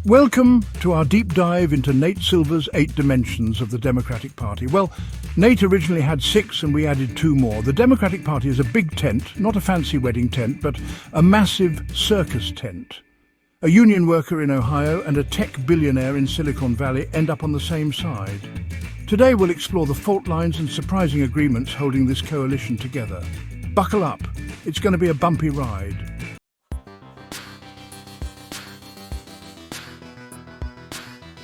Welcome to our deep dive into Nate Silver's 8 dimensions of the Democratic Party. Well, Nate originally had 6 and we added 2 more. The Democratic Party is a big tent, not a fancy wedding tent, but a massive circus tent. A union worker in Ohio and a tech billionaire in Silicon Valley end up on the same side. Today we'll explore the fault lines and surprising agreements holding this coalition together. Buckle up, it's going to be a bumpy ride.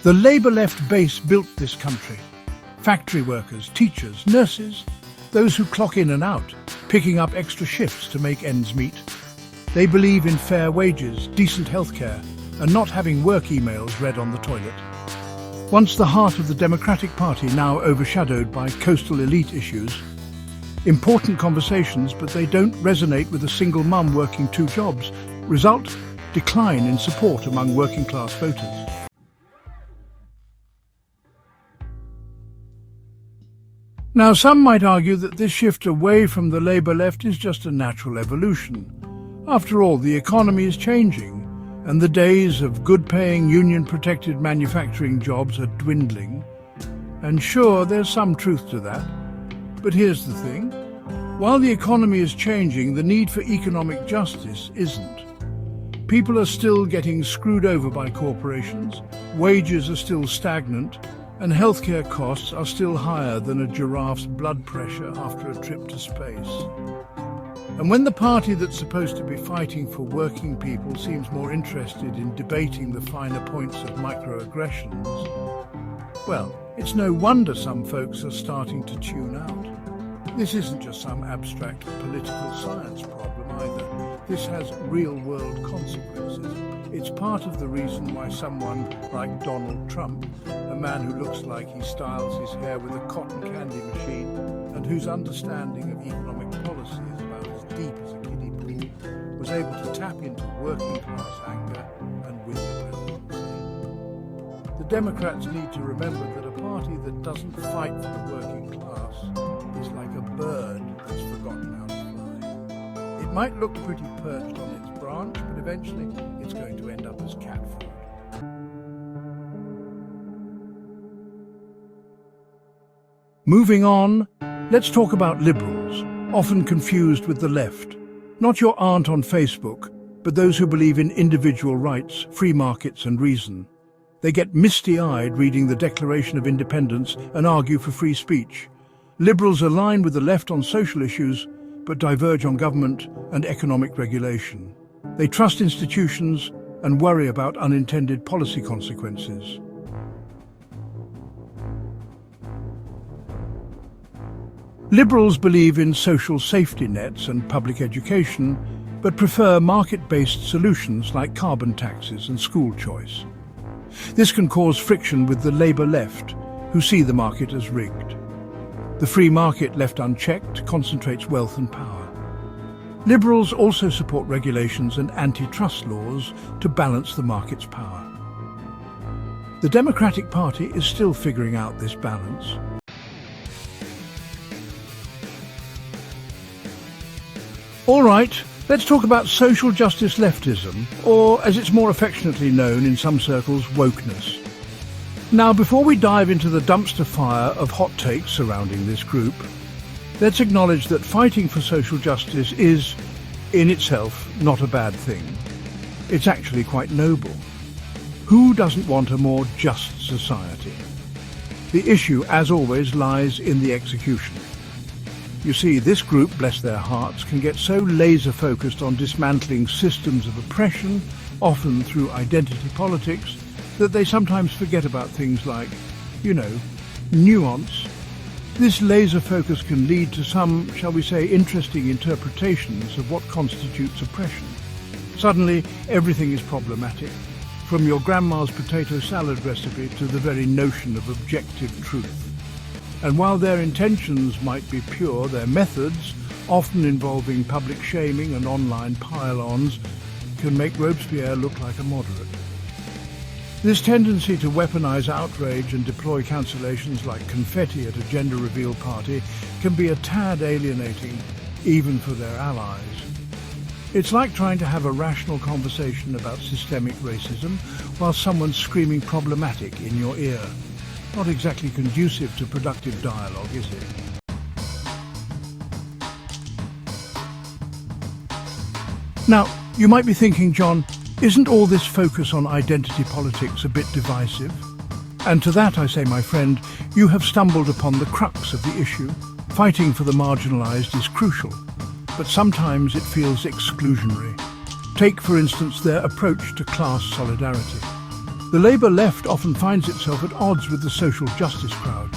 The Labour left base built this country. Factory workers, teachers, nurses, those who clock in and out, picking up extra shifts to make ends meet. They believe in fair wages, decent healthcare, and not having work emails read on the toilet. Once the heart of the Democratic Party, now overshadowed by coastal elite issues. Important conversations, but they don't resonate with a single mum working 2 jobs. Result, decline in support among working class voters. Now, some might argue that this shift away from the Labour left is just a natural evolution. After all, the economy is changing, and the days of good-paying, union-protected manufacturing jobs are dwindling. And sure, there's some truth to that. But here's the thing. While the economy is changing, the need for economic justice isn't. People are still getting screwed over by corporations, wages are still stagnant, and healthcare costs are still higher than a giraffe's blood pressure after a trip to space. And when the party that's supposed to be fighting for working people seems more interested in debating the finer points of microaggressions, well, it's no wonder some folks are starting to tune out. This isn't just some abstract political science problem either. This has real-world consequences. It's part of the reason why someone like Donald Trump, a man who looks like he styles his hair with a cotton candy machine and whose understanding of economic policy is about as deep as a kiddie pool, was able to tap into working class anger and win the presidency. The Democrats need to remember that a party that doesn't fight for the working class is like a bird that's forgotten how to fly. It might look pretty perched on its branch, but eventually it's going to end up as cat food. Moving on, let's talk about liberals, often confused with the left. Not your aunt on Facebook, but those who believe in individual rights, free markets and reason. They get misty-eyed reading the Declaration of Independence and argue for free speech. Liberals align with the left on social issues, but diverge on government and economic regulation. They trust institutions and worry about unintended policy consequences. Liberals believe in social safety nets and public education, but prefer market-based solutions like carbon taxes and school choice. This can cause friction with the Labour left, who see the market as rigged. The free market left unchecked concentrates wealth and power. Liberals also support regulations and antitrust laws to balance the market's power. The Democratic Party is still figuring out this balance. All right, let's talk about social justice leftism, or as it's more affectionately known in some circles, wokeness. Now, before we dive into the dumpster fire of hot takes surrounding this group, let's acknowledge that fighting for social justice is, in itself, not a bad thing. It's actually quite noble. Who doesn't want a more just society? The issue, as always, lies in the execution. You see, this group, bless their hearts, can get so laser-focused on dismantling systems of oppression, often through identity politics, that they sometimes forget about things like, nuance. This laser focus can lead to some, shall we say, interesting interpretations of what constitutes oppression. Suddenly, everything is problematic, from your grandma's potato salad recipe to the very notion of objective truth. And while their intentions might be pure, their methods, often involving public shaming and online pile-ons, can make Robespierre look like a moderate. This tendency to weaponize outrage and deploy cancellations like confetti at a gender reveal party can be a tad alienating, even for their allies. It's like trying to have a rational conversation about systemic racism while someone's screaming problematic in your ear. Not exactly conducive to productive dialogue, is it? Now, you might be thinking, John, isn't all this focus on identity politics a bit divisive? And to that I say, my friend, you have stumbled upon the crux of the issue. Fighting for the marginalised is crucial, but sometimes it feels exclusionary. Take, for instance, their approach to class solidarity. The Labour left often finds itself at odds with the social justice crowd.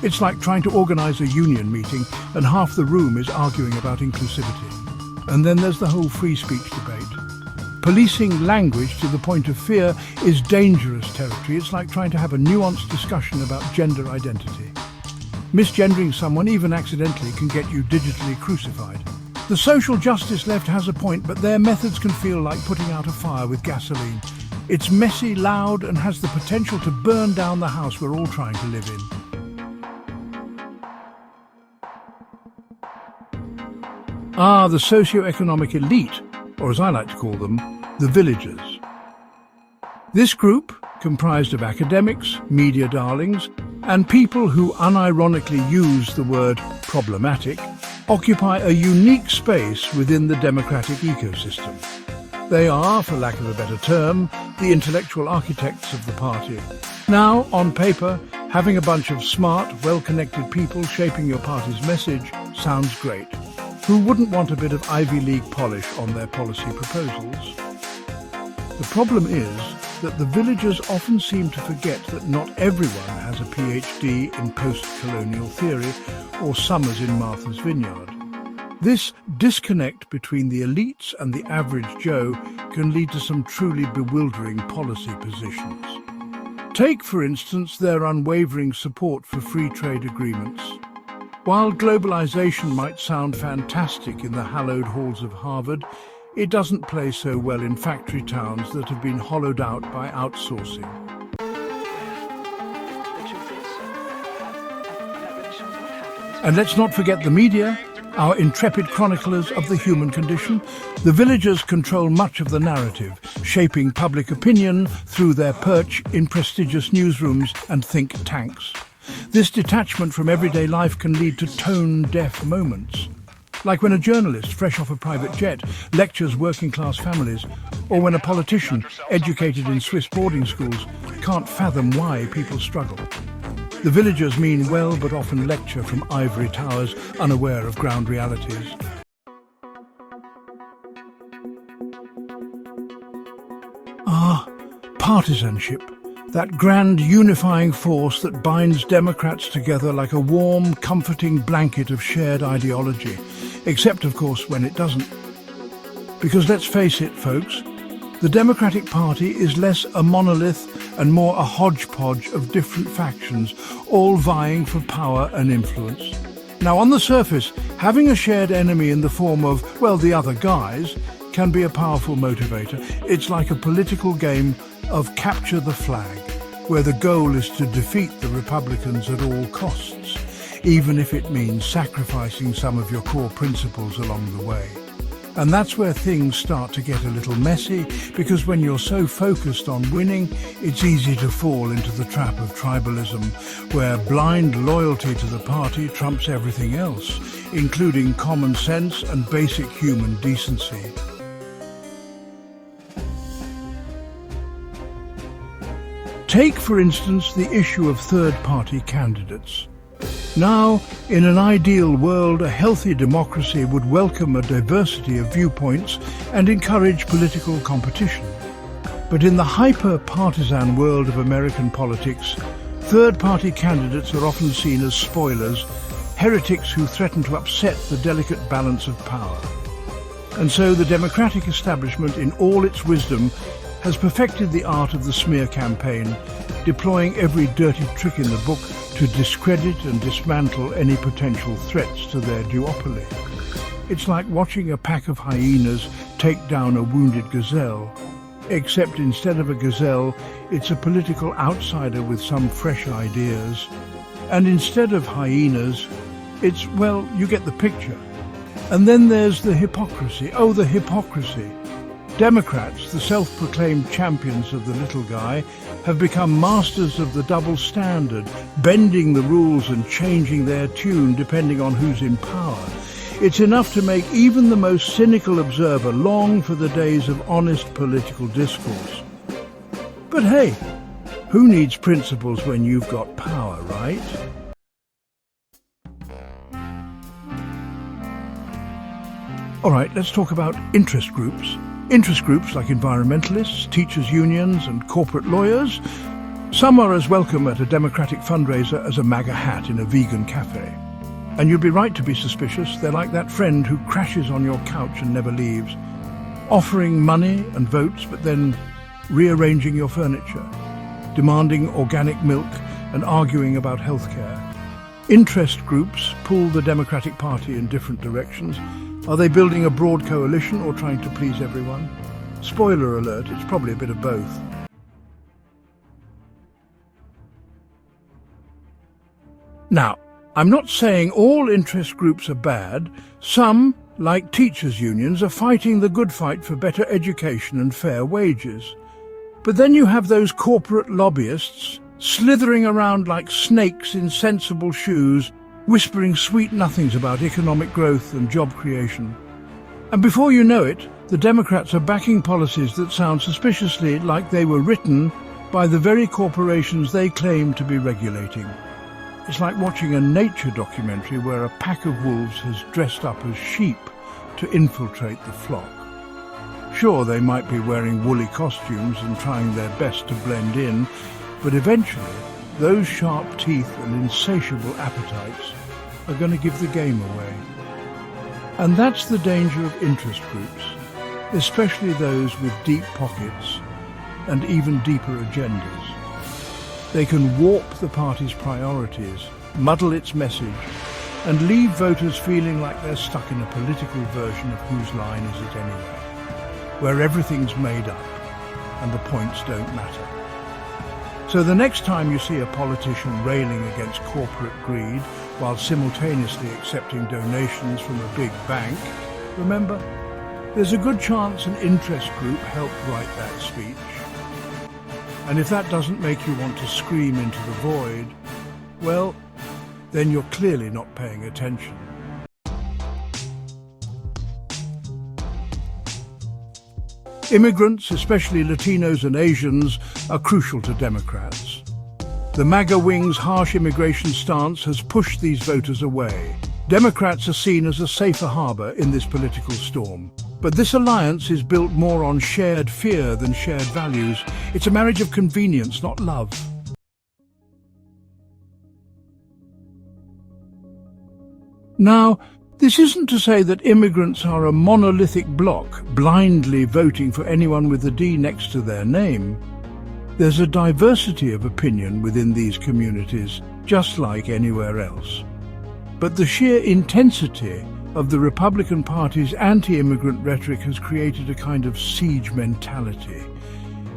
It's like trying to organise a union meeting and half the room is arguing about inclusivity. And then there's the whole free speech debate. Policing language to the point of fear is dangerous territory. It's like trying to have a nuanced discussion about gender identity. Misgendering someone, even accidentally, can get you digitally crucified. The social justice left has a point, but their methods can feel like putting out a fire with gasoline. It's messy, loud, and has the potential to burn down the house we're all trying to live in. The socio-economic elite, or as I like to call them, the villagers. This group, comprised of academics, media darlings, and people who unironically use the word problematic, occupy a unique space within the democratic ecosystem. They are, for lack of a better term, the intellectual architects of the party. Now, on paper, having a bunch of smart, well-connected people shaping your party's message sounds great. Who wouldn't want a bit of Ivy League polish on their policy proposals? The problem is that the villagers often seem to forget that not everyone has a PhD in post-colonial theory or summers in Martha's Vineyard. This disconnect between the elites and the average Joe can lead to some truly bewildering policy positions. Take, for instance, their unwavering support for free trade agreements. While globalization might sound fantastic in the hallowed halls of Harvard, it doesn't play so well in factory towns that have been hollowed out by outsourcing. And let's not forget the media, our intrepid chroniclers of the human condition. The villagers control much of the narrative, shaping public opinion through their perch in prestigious newsrooms and think tanks. This detachment from everyday life can lead to tone-deaf moments. Like when a journalist, fresh off a private jet, lectures working-class families, or when a politician, educated in Swiss boarding schools, can't fathom why people struggle. The villagers mean well, but often lecture from ivory towers, unaware of ground realities. Partisanship. That grand unifying force that binds Democrats together like a warm, comforting blanket of shared ideology. Except, of course, when it doesn't. Because let's face it, folks, the Democratic Party is less a monolith and more a hodgepodge of different factions, all vying for power and influence. Now, on the surface, having a shared enemy in the form of, well, the other guys, can be a powerful motivator. It's like a political game of capture the flag, where the goal is to defeat the Republicans at all costs, even if it means sacrificing some of your core principles along the way. And that's where things start to get a little messy, because when you're so focused on winning, it's easy to fall into the trap of tribalism, where blind loyalty to the party trumps everything else, including common sense and basic human decency. Take, for instance, the issue of third-party candidates. Now, in an ideal world, a healthy democracy would welcome a diversity of viewpoints and encourage political competition. But in the hyper-partisan world of American politics, third-party candidates are often seen as spoilers, heretics who threaten to upset the delicate balance of power. And so the Democratic establishment, in all its wisdom, has perfected the art of the smear campaign, deploying every dirty trick in the book to discredit and dismantle any potential threats to their duopoly. It's like watching a pack of hyenas take down a wounded gazelle, except instead of a gazelle, it's a political outsider with some fresh ideas. And instead of hyenas, it's, well, you get the picture. And then there's the hypocrisy. Oh, the hypocrisy. Democrats, the self-proclaimed champions of the little guy, have become masters of the double standard, bending the rules and changing their tune depending on who's in power. It's enough to make even the most cynical observer long for the days of honest political discourse. But hey, who needs principles when you've got power, right? All right, let's talk about interest groups. Interest groups like environmentalists, teachers' unions and corporate lawyers. Some are as welcome at a Democratic fundraiser as a MAGA hat in a vegan cafe. And you'd be right to be suspicious. They're like that friend who crashes on your couch and never leaves, offering money and votes but then rearranging your furniture, demanding organic milk and arguing about healthcare. Interest groups pull the Democratic Party in different directions. Are they building a broad coalition or trying to please everyone? Spoiler alert, it's probably a bit of both. Now, I'm not saying all interest groups are bad. Some, like teachers' unions, are fighting the good fight for better education and fair wages. But then you have those corporate lobbyists slithering around like snakes in sensible shoes, whispering sweet nothings about economic growth and job creation. And before you know it, the Democrats are backing policies that sound suspiciously like they were written by the very corporations they claim to be regulating. It's like watching a nature documentary where a pack of wolves has dressed up as sheep to infiltrate the flock. Sure, they might be wearing woolly costumes and trying their best to blend in, but eventually those sharp teeth and insatiable appetites are going to give the game away. And that's the danger of interest groups, especially those with deep pockets and even deeper agendas. They can warp the party's priorities, muddle its message, and leave voters feeling like they're stuck in a political version of Whose Line Is It Anyway, where everything's made up and the points don't matter. So the next time you see a politician railing against corporate greed while simultaneously accepting donations from a big bank, remember, there's a good chance an interest group helped write that speech. And if that doesn't make you want to scream into the void, well, then you're clearly not paying attention. Immigrants, especially Latinos and Asians, are crucial to Democrats. The MAGA wing's harsh immigration stance has pushed these voters away. Democrats are seen as a safer harbor in this political storm. But this alliance is built more on shared fear than shared values. It's a marriage of convenience, not love. Now, this isn't to say that immigrants are a monolithic bloc, blindly voting for anyone with a D next to their name. There's a diversity of opinion within these communities, just like anywhere else. But the sheer intensity of the Republican Party's anti-immigrant rhetoric has created a kind of siege mentality.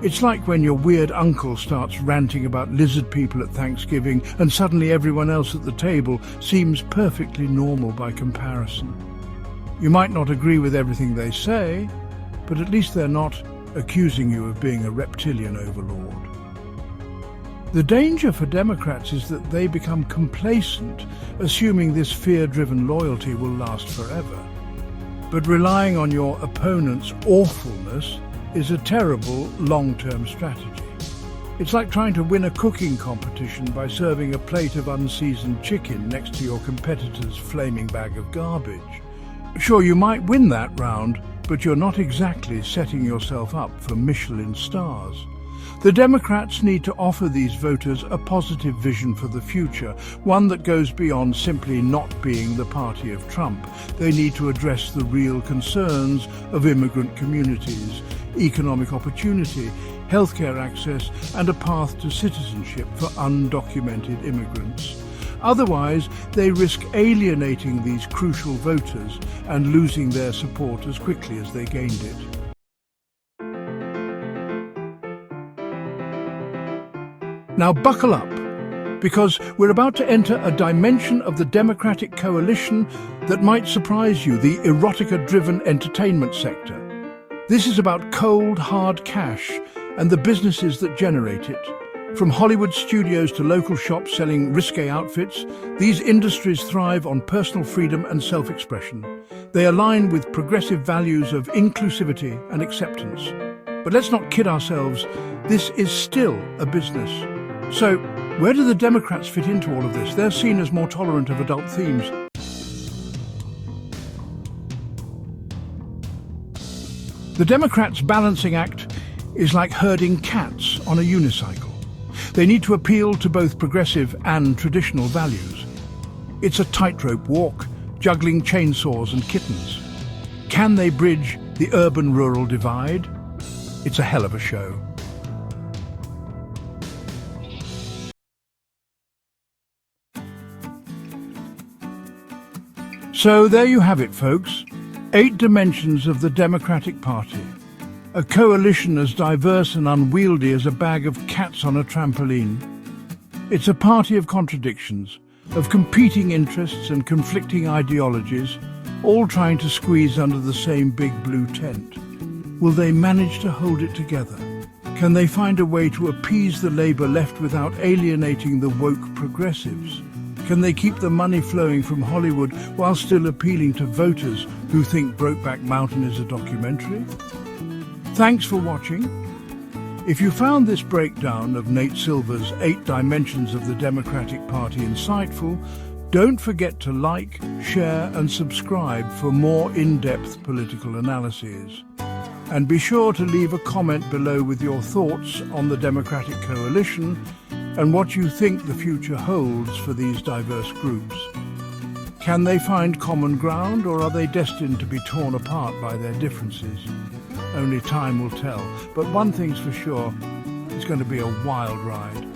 It's like when your weird uncle starts ranting about lizard people at Thanksgiving and suddenly everyone else at the table seems perfectly normal by comparison. You might not agree with everything they say, but at least they're not accusing you of being a reptilian overlord. The danger for Democrats is that they become complacent, assuming this fear-driven loyalty will last forever. But relying on your opponent's awfulness is a terrible long-term strategy. It's like trying to win a cooking competition by serving a plate of unseasoned chicken next to your competitor's flaming bag of garbage. Sure, you might win that round, but you're not exactly setting yourself up for Michelin stars. The Democrats need to offer these voters a positive vision for the future, one that goes beyond simply not being the party of Trump. They need to address the real concerns of immigrant communities, economic opportunity, healthcare access, and a path to citizenship for undocumented immigrants. Otherwise, they risk alienating these crucial voters and losing their support as quickly as they gained it. Now buckle up. because we're about to enter a dimension of the Democratic coalition that might surprise you, the erotica-driven entertainment sector. This is about cold, hard cash and the businesses that generate it. From Hollywood studios to local shops selling risque outfits, these industries thrive on personal freedom and self-expression. They align with progressive values of inclusivity and acceptance. But let's not kid ourselves, this is still a business. So, where do the Democrats fit into all of this? They're seen as more tolerant of adult themes. The Democrats' balancing act is like herding cats on a unicycle. They need to appeal to both progressive and traditional values. It's a tightrope walk, juggling chainsaws and kittens. Can they bridge the urban-rural divide? It's a hell of a show. So there you have it, folks. 8 dimensions of the Democratic Party. A coalition as diverse and unwieldy as a bag of cats on a trampoline. It's a party of contradictions, of competing interests and conflicting ideologies, all trying to squeeze under the same big blue tent. Will they manage to hold it together? Can they find a way to appease the Labour left without alienating the woke progressives? Can they keep the money flowing from Hollywood while still appealing to voters who think Brokeback Mountain is a documentary? Thanks for watching. If you found this breakdown of Nate Silver's 8 dimensions of the Democratic Party insightful, don't forget to like, share and subscribe for more in-depth political analyses. And be sure to leave a comment below with your thoughts on the Democratic coalition and what you think the future holds for these diverse groups. Can they find common ground, or are they destined to be torn apart by their differences? Only time will tell. But one thing's for sure, it's going to be a wild ride.